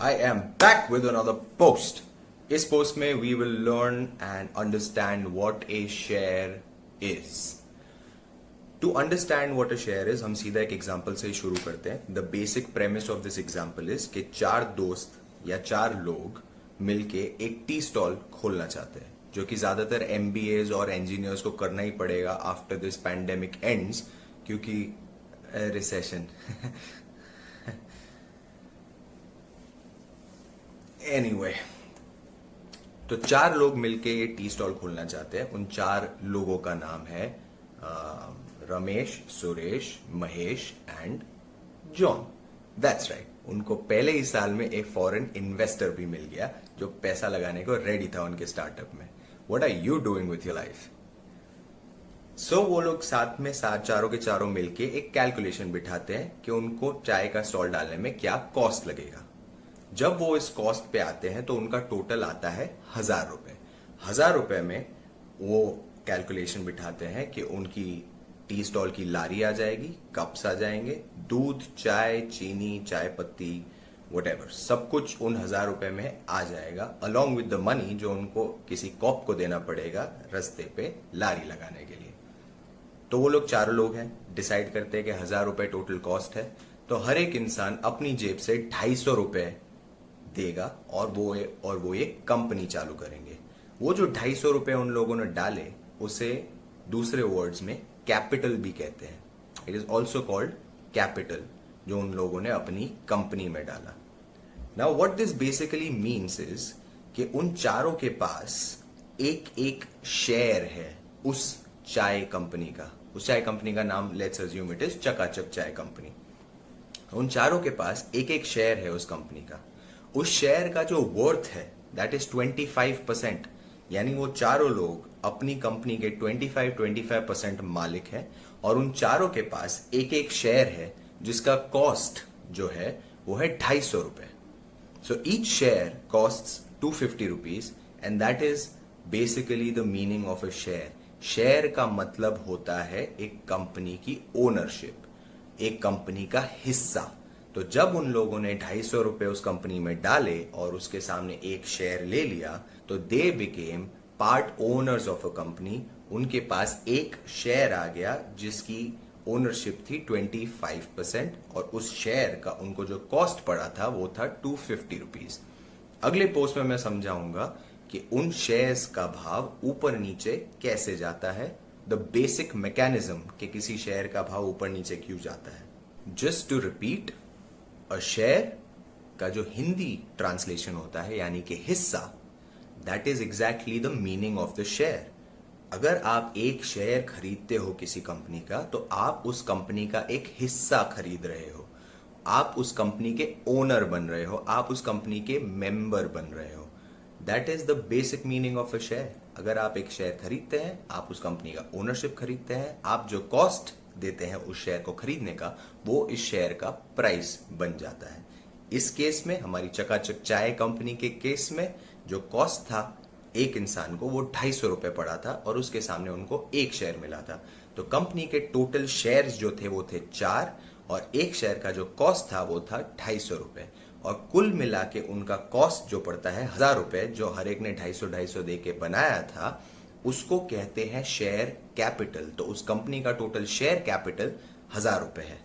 I am back with another post. इस post में we will learn and understand what a share is. To understand what a share is, हम सीधा एक example से ही शुरू करते हैं. The basic premise of this example is कि चार दोस्त या चार लोग मिलके एक टी स्टॉल खोलना चाहते हैं, जो कि ज्यादातर MBAs और इंजीनियर्स को करना ही पड़ेगा आफ्टर दिस पैंडेमिक एंड्स, क्योंकि रिसेशन. एनीवे, तो चार लोग मिलके ये टी स्टॉल खोलना चाहते हैं. उन चार लोगों का नाम है Ramesh, Suresh, Mahesh and John. That's right. उनको पहले ही साल में एक फॉरेन इन्वेस्टर भी मिल गया जो पैसा लगाने को रेडी था उनके स्टार्टअप में. What are you doing with your life? So वो लोग साथ में चारों के चारों मिलके एक कैलकुलेशन बिठाते हैं कि उनको चाय का स्टॉल डालने में क्या कॉस्ट लगेगा. जब वो इस कॉस्ट पे आते हैं तो उनका टोटल आता है 1,000 रुपए. 1,000 रुपए में वो कैलकुलेशन बिठाते हैं कि उनकी टी स्टॉल की लारी आ जाएगी, कप्स आ जाएंगे, दूध, चाय, चीनी, चाय पत्ती, व्हाटएवर, सब कुछ उन 1,000 रुपए में आ जाएगा, अलोंग विद द मनी जो उनको किसी कॉप को देना पड़ेगा रास्ते पे लारी लगाने के लिए. तो वो लोग चारों लोग हैं, डिसाइड करते हैं कि 1,000 रुपए टोटल कॉस्ट है, तो हर एक इंसान अपनी जेब से 250 रुपए देगा और वो एक कंपनी चालू करेंगे. वो जो 250 रुपए उन लोगों ने डाले उसे दूसरे वर्ड्स में कैपिटल भी कहते हैं. It is also called capital, जो उन लोगों ने अपनी कंपनी में डाला. Now what this basically means is कि उन चारों के पास एक एक शेयर है उस चाय कंपनी का. उस चाय कंपनी का नाम लेट्स अज्यूम इट इज चकाचक चाय कंपनी. उन चारों के पास एक एक शेयर है उस कंपनी का. उस शेयर का जो वर्थ है दैट इज 25%. यानी वो चारों लोग अपनी कंपनी के 25% मालिक हैं और उन चारों के पास एक एक शेयर है जिसका कॉस्ट जो है वो है 250 रुपए. So each share costs 250 rupees and that is basically the meaning of a share. Share का मतलब होता है एक कंपनी की ओनरशिप, एक कंपनी का हिस्सा. तो जब उन लोगों ने 250 रुपए उस कंपनी में डाले और उसके सामने एक शेयर ले लिया तो they became part owners of a company. उनके पास एक शेयर आ गया जिसकी ओनरशिप थी 25% और उस शेयर का उनको जो कॉस्ट पड़ा था वो था 250 रुपीज. अगले पोस्ट में मैं समझाऊंगा कि उन शेयर्स का भाव ऊपर नीचे कैसे जाता है, द बेसिक मैकेनिज्म कि किसी शेयर का भाव ऊपर नीचे क्यों जाता है. Just to repeat, a share का जो हिंदी ट्रांसलेशन होता है यानी कि हिस्सा, that is exactly the meaning of the share. अगर आप एक शेयर खरीदते हो किसी कंपनी का तो आप उस कंपनी का एक हिस्सा खरीद रहे हो, आप उस कंपनी के ओनर बन रहे हो, आप उस कंपनी के मेंबर बन रहे हो. That is the basic meaning of a share. अगर आप एक शेयर खरीदते हैं, आप उस कंपनी का ओनरशिप खरीदते हैं, आप जो कॉस्ट देते हैं उस शेयर को खरीदने का वो इस शेयर का प्राइस बन जाता है. इस केस में, हमारी चकाचक चाय कंपनी के केस में, जो कॉस्ट था एक इंसान को वो 250 रुपए पड़ा था और उसके सामने उनको एक शेयर मिला था. तो कंपनी के टोटल शेयर्स जो थे वो थे 4 और एक शेयर का जो कॉस्ट था वो था 250 रुपए. और कुल मिला के उनका कॉस्ट जो पड़ता है 1,000 रुपए, जो हर एक ने 250 दे के बनाया था, उसको कहते हैं शेयर कैपिटल. तो उस कंपनी का टोटल शेयर कैपिटल 1,000 रुपए है.